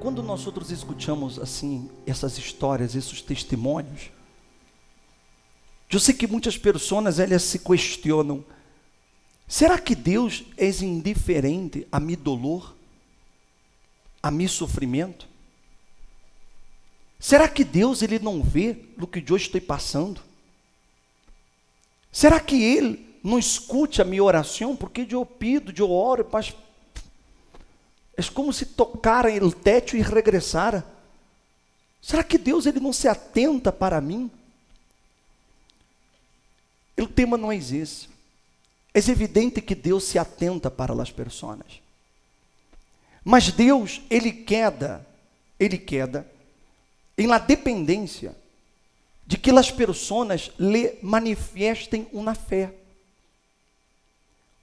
quando nós outros escutamos assim essas histórias, esses testemunhos, eu sei que muitas pessoas elas se questionam: será que Deus é indiferente a meu dolor, a meu sofrimento? Será que Deus ele não vê o que eu estou passando? Será que Ele não escute a minha oração? Porque eu pido, eu oro, mas é como se tocara o teto e regressara. Será que Deus ele não se atenta para mim? O tema não é esse. É evidente que Deus se atenta para as pessoas. Mas Deus, Ele queda em la dependência de que as pessoas lhe manifestem uma fé.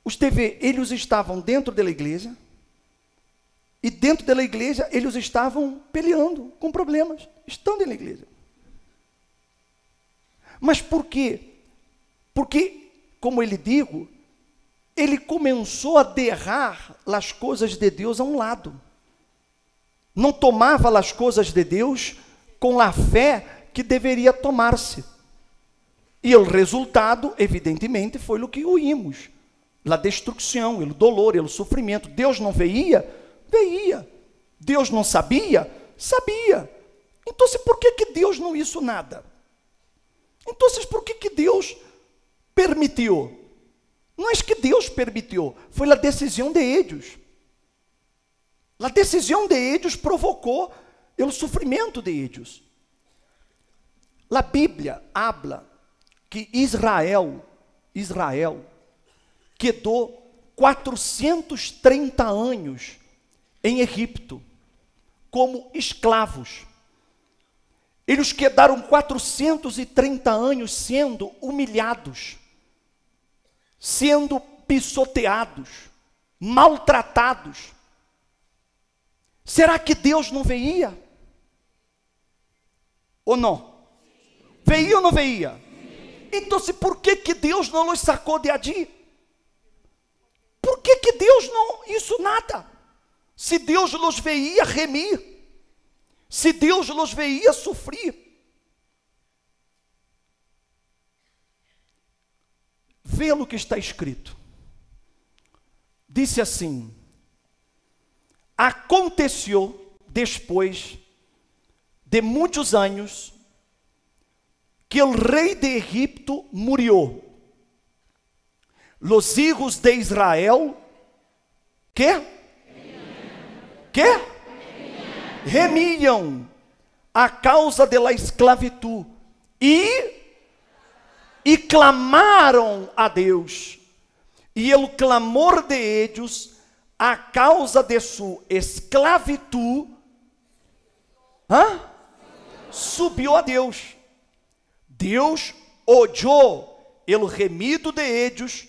Você vê, eles estavam dentro da igreja, e dentro da igreja eles estavam peleando com problemas, estando na igreja. Mas por quê? Porque, como ele digo, ele começou a derrar as coisas de Deus a um lado. Não tomava as coisas de Deus com a fé que deveria tomar-se. E o resultado, evidentemente, foi o que ouvimos: a destruição, o dolor, o sofrimento. Deus não veia? Veia. Deus não sabia? Sabia. Então, por que Deus não hizo nada? Então, por que Deus permitiu? Não é que Deus permitiu, foi a decisão de eles. A decisão de eles provocou o sofrimento de eles. A Bíblia habla que Israel quedou 430 anos em Egipto como escravos. Eles quedaram 430 anos sendo humilhados, sendo pisoteados, maltratados. Será que Deus não veia? Ou não? Veia ou não veia? Então, por que Deus não os sacou de ali? Por que Deus não hizo nada? Se Deus os veia remir, se Deus os veia sofrer. Vê o que está escrito. Disse assim: aconteceu depois de muitos anos que o rei de Egipto murió. Los hijos de Israel, remían a causa de la esclavitud e clamaram a Deus. E o clamor de eles, a causa de sua esclavitud, subiu a Deus. Deus oyó o gemido de eles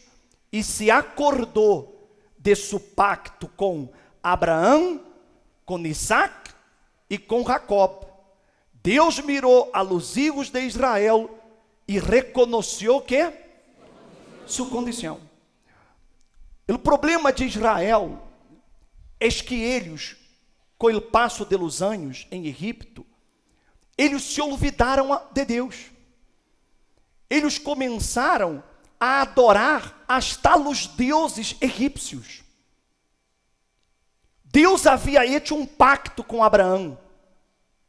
e se acordou de su pacto com Abraão, com Isaac e com Jacob. Deus mirou a los hijos de Israel e reconheceu que sua condição. O problema de Israel é que eles, com o passo de los anos em Egipto, eles se olvidaram de Deus. Eles começaram a adorar hasta os deuses egípcios. Deus havia hecho um pacto com Abraão,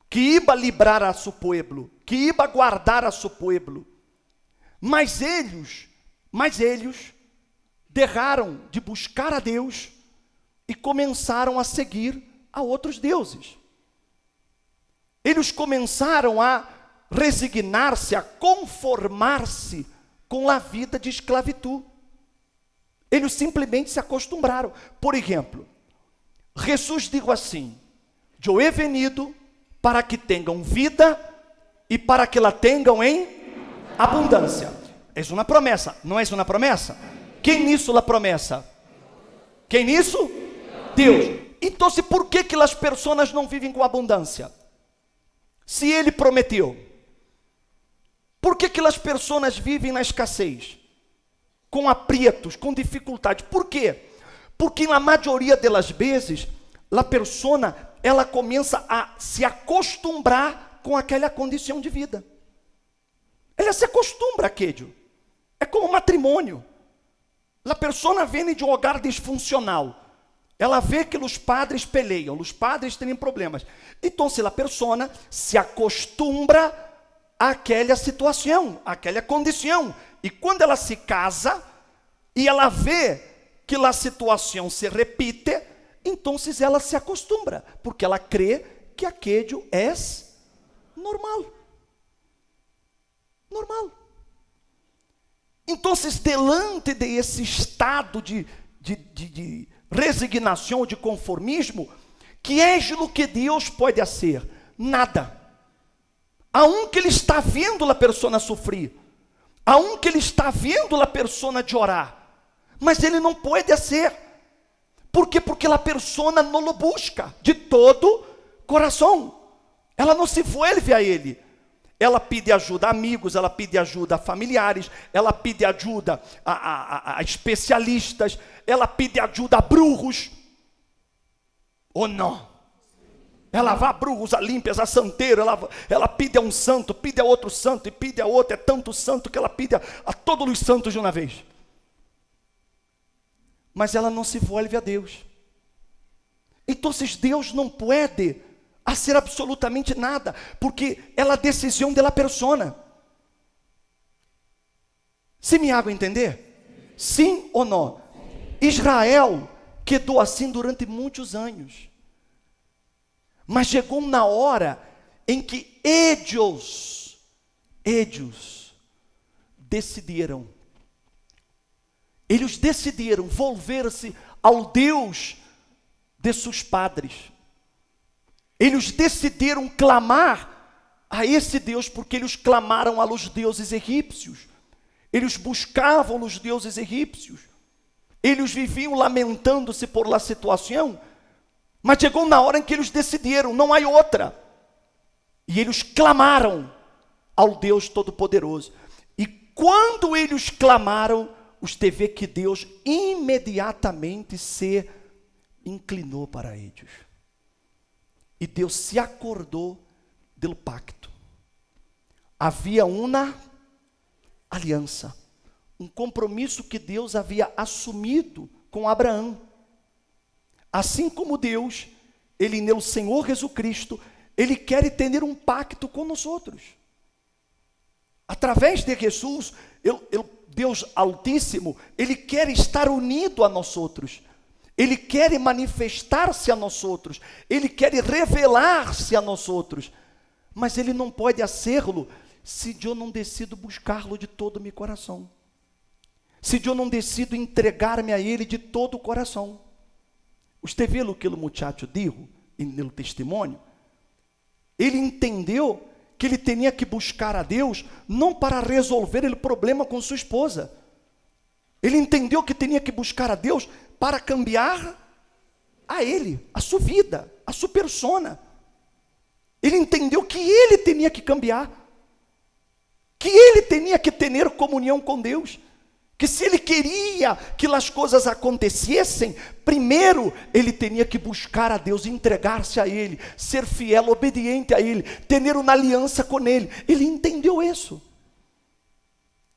que iba livrar a seu povo, que iba guardar a seu povo. Mas eles deixaram de buscar a Deus e começaram a seguir a outros deuses. Eles começaram a resignar-se, a conformar-se com a vida de esclavitud. Eles simplesmente se acostumbraram. Por exemplo, Jesus disse assim: eu he venido para que tenham vida e para que la tenham em abundância. É uma promessa, não é uma promessa? Quem nisso a promessa? Quem nisso? Deus. Então, por que as pessoas não vivem com abundância? Se Ele prometeu. Por que as pessoas vivem na escassez? Com aprietos, com dificuldades. Por quê? Porque na maioria das vezes, a pessoa ela começa a se acostumbrar com aquela condição de vida. Ela se acostumbra, querido. É como matrimônio. A pessoa vem de um hogar disfuncional. Ela vê que os padres peleiam, os padres têm problemas. Então, se a pessoa se acostumbra àquela situação, àquela condição. E quando ela se casa, e ela vê que a situação se repite, então ela se acostumbra, porque ela crê que aquello é normal. Normal. Então, delante de esse estado de resignação, de conformismo, que é o que Deus pode fazer? Nada. Aunque Ele está vendo a pessoa sofrer, aunque Ele está vendo a pessoa chorar, mas Ele não pode fazer. Por quê? Porque a pessoa não o busca de todo coração. Ela não se vuelve a Ele. Ela pede ajuda a amigos, ela pede ajuda a familiares, ela pede ajuda a especialistas, ela pede ajuda a brujos. Ou não? Ela vai a brujos, a límpias, a santeiro, ela pede a um santo, pede a outro santo, e pede a outro, é tanto santo que ela pede a todos os santos de uma vez. Mas ela não se volve a Deus. Então Deus não pode fazer absolutamente nada, porque é a decisão da persona. Se me hago entender? Sim ou não? Israel quedou assim durante muitos anos. Mas chegou na hora em que eles decidiram. Eles decidiram volver-se ao Deus de seus padres. Eles decidiram clamar a esse Deus, porque eles clamaram a los deuses egípcios. Eles buscavam os deuses egípcios. Eles viviam lamentando-se por la situação. Mas chegou na hora em que eles decidiram, não há outra. E eles clamaram ao Deus Todo-Poderoso. E quando eles clamaram, você vê que Deus imediatamente se inclinou para eles. E Deus se acordou do pacto. Havia uma aliança, um compromisso que Deus havia assumido com Abraão. Assim como Deus, Ele no Senhor Jesus Cristo, Ele quer ter um pacto com nós outros. Através de Jesus, Deus Altíssimo, Ele quer estar unido a nós outros. Ele quer manifestar-se a nós outros. Ele quer revelar-se a nós outros. Mas Ele não pode fazê-lo se eu não decido buscá-lo de todo o meu coração. Se eu não decido entregar-me a Ele de todo o coração. Você viu o que o muchacho disse no testemunho? Ele entendeu que ele tinha que buscar a Deus não para resolver o problema com sua esposa. Ele entendeu que tinha que buscar a Deus para cambiar a ele, a sua vida, a sua persona. Ele entendeu que ele tinha que cambiar, que ele tinha que ter comunhão com Deus, que se ele queria que as coisas acontecessem, primeiro ele tinha que buscar a Deus, entregar-se a Ele, ser fiel, obediente a Ele, ter uma aliança com Ele. Ele entendeu isso.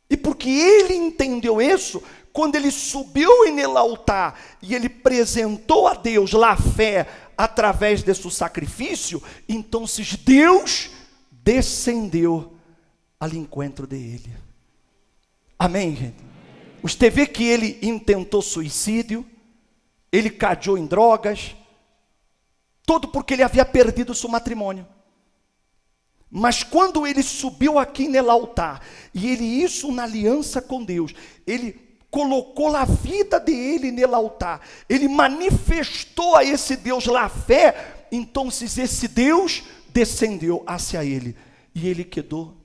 E porque ele entendeu isso, quando ele subiu no altar e ele apresentou a Deus a fé através de seu sacrifício, então Deus descendeu ao encontro dele. Amém, gente? Você vê que ele intentou suicídio, ele caiu em drogas, tudo porque ele havia perdido seu matrimônio. Mas quando ele subiu aqui no altar, e ele hizo uma aliança com Deus, ele colocou a vida dele no altar, ele manifestou a esse Deus a fé, então esse Deus descendeu hacia ele, e ele quedou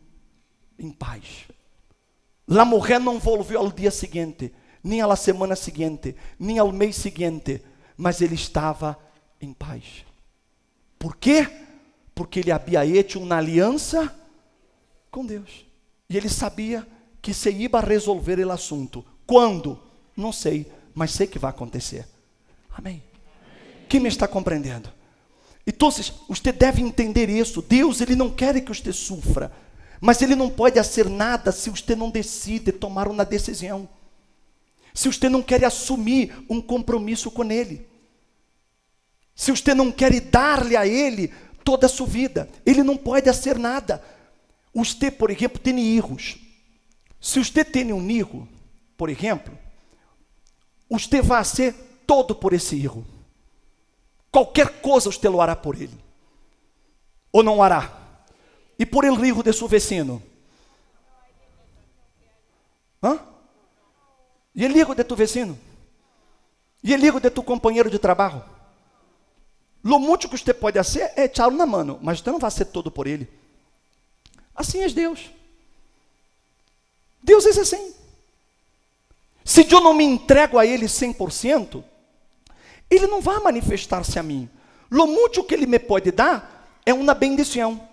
em paz. A mulher não voltou ao dia seguinte, nem à semana seguinte, nem ao mês seguinte, mas ele estava em paz. Por quê? Porque ele havia hecho uma aliança com Deus. E ele sabia que se ia resolver o assunto. Quando? Não sei, mas sei que vai acontecer. Amém? Quem me está compreendendo? Então, você deve entender isso. Deus, Ele não quer que você sofra, mas Ele não pode fazer nada se você não decide tomar uma decisão. Se você não quer assumir um compromisso com Ele. Se você não quer dar-lhe a Ele toda a sua vida, Ele não pode fazer nada. Você, por exemplo, tem filhos. Se você tem um filho, por exemplo, você vai ser todo por esse filho. Qualquer coisa você lo hará por ele. Ou não hará? E por el filho de seu vecino? Hã? E el filho de tu vecino? E el filho de tu companheiro de trabalho? Lo muito que você pode fazer é echá-lo na mão, mas você não vai ser todo por ele. Assim é Deus. Deus é assim. Se eu não me entrego a Ele 100%, Ele não vai manifestar-se a mim. Lo muito que Ele me pode dar é uma bendição.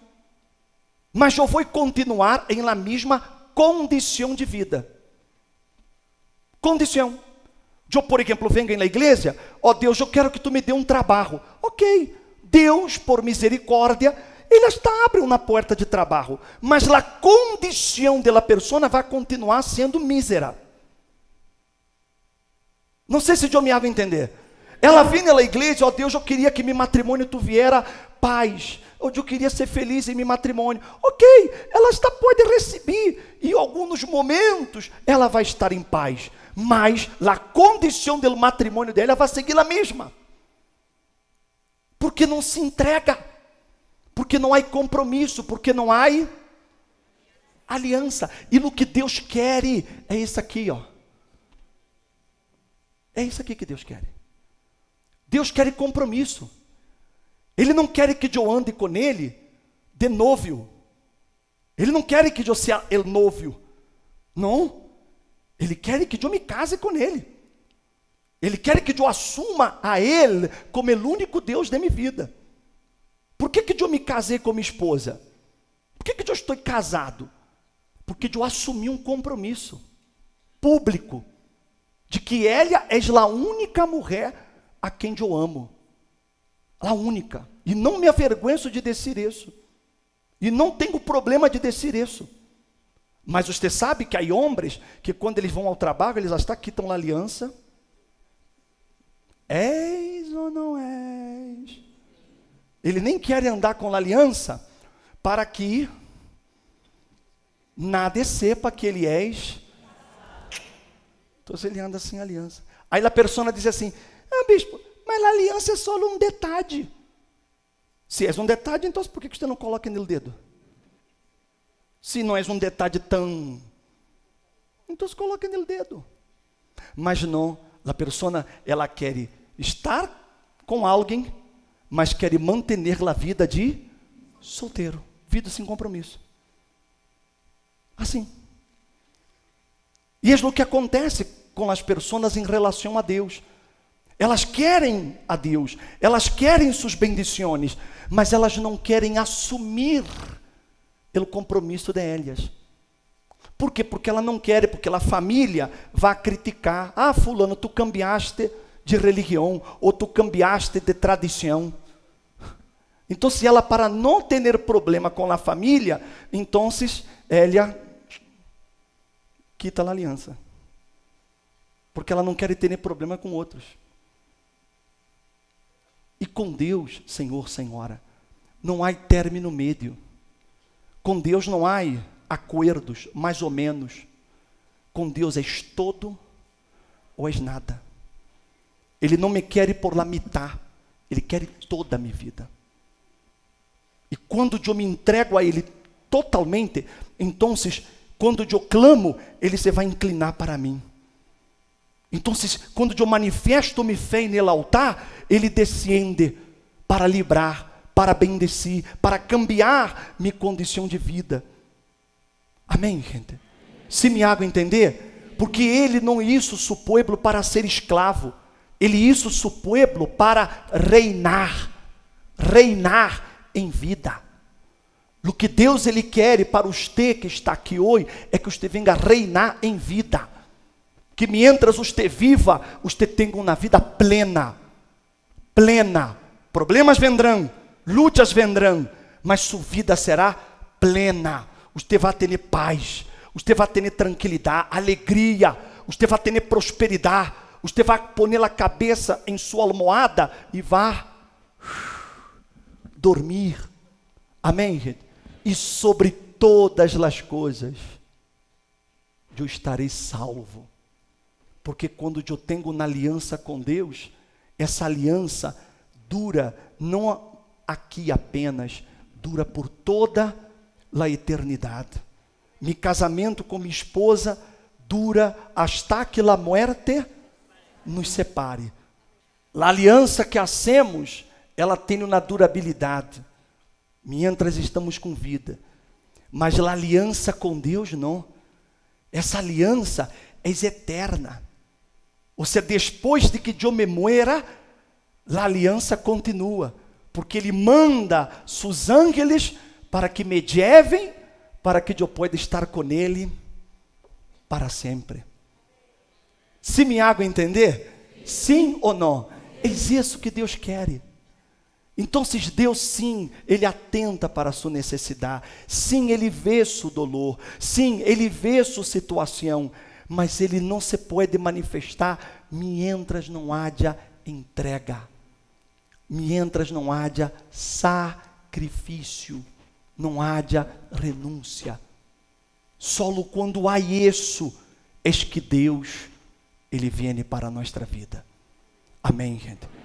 Mas eu vou continuar em la mesma condição de vida. Condição. Eu, por exemplo, venho na igreja, ó Deus, eu quero que tu me dê um trabalho. Ok, Deus, por misericórdia, Ele está abre uma porta de trabalho, mas a condição da pessoa vai continuar sendo mísera. Não sei se eu me hago entender. Ela vem na igreja, ó Deus, eu queria que meu matrimônio tuviera paz, ou eu queria ser feliz em meu matrimônio. Ok, ela pode receber, e em alguns momentos ela vai estar em paz, mas a condição do matrimônio dela vai seguir a mesma, porque não se entrega, porque não há compromisso, porque não há aliança. E o que Deus quer é isso aqui, ó. É isso aqui que Deus quer. Deus quer compromisso. Ele não quer que eu ande com Ele de novo. Ele não quer que eu seja el novio. Não. Ele quer que eu me case com Ele. Ele quer que eu assuma a Ele como o único Deus da minha vida. Por que eu me casei com minha esposa? Por que eu estou casado? Porque eu assumi um compromisso público de que ela é a única mulher a quem eu amo. A única. E não me avergonho de dizer isso. E não tenho problema de dizer isso. Mas você sabe que há homens que quando eles vão ao trabalho, eles até quitam a aliança. És ou não és? Ele nem quer andar com a aliança para que nada sepa que ele és. Então ele anda sem aliança. Aí a pessoa diz assim: ah, bispo, mas a aliança é só um detalhe. Se é um detalhe, então por que você não coloca no dedo? Se não é um detalhe tão... então coloca no dedo. Mas não, a pessoa, ela quer estar com alguém, mas quer manter a vida de solteiro, vida sem compromisso. Assim. E é o que acontece com as pessoas em relação a Deus. Elas querem a Deus, elas querem suas bendições, mas elas não querem assumir o compromisso delas. Por quê? Porque ela não quer, porque a família vai criticar. Ah, fulano, tu cambiaste de religião, ou tu cambiaste de tradição. Então, se ela, para não ter problema com a família, então ela quita a aliança. Porque ela não quer ter problema com outros. E com Deus, Senhor, Senhora, não há término médio. Com Deus não há acordos, mais ou menos. Com Deus és todo ou és nada. Ele não me quer por la mitad, Ele quer toda a minha vida. E quando eu me entrego a Ele totalmente, então, quando eu clamo, Ele se vai inclinar para mim. Então, quando eu manifesto minha fé no altar, Ele descende para livrar, para bendecir, para cambiar minha condição de vida. Amém, gente? Se me hago entender? Porque Ele não hizo su pueblo para ser escravo. Ele hizo su pueblo para reinar. Reinar em vida. O que Deus Ele quer para você que está aqui hoje, é que você venha reinar em vida. Que mientras você viva, você tenha uma vida plena. Plena. Problemas vendrão, lutas vendrão, mas sua vida será plena. Você vai ter paz, você vai ter tranquilidade, alegria, você vai ter prosperidade, você vai pôr a cabeça em sua almofada e vai dormir. Amém, gente? E sobre todas as coisas, eu estarei salvo. Porque quando eu tenho uma aliança com Deus, essa aliança dura não aqui apenas, dura por toda a eternidade. Meu casamento com minha esposa dura hasta que a muerte nos separe. A aliança que hacemos, ela tem uma durabilidade, mientras estamos com vida. Mas a aliança com Deus não. Essa aliança é eterna. Ou seja, depois de que eu me muera, a aliança continua, porque Ele manda seus ángeles para que me llevem, para que eu possa estar com Ele para sempre. Se me hago entender? Sim ou não? É isso que Deus quer. Então, Deus sim, Ele atenta para a sua necessidade. Sim, Ele vê seu dolor. Sim, Ele vê sua situação. Mas Ele não se pode manifestar mientras não haja entrega. Mientras não haja sacrifício. Não haja renúncia. Só quando há isso, é que Deus, Ele vem para a nossa vida. Amém, gente?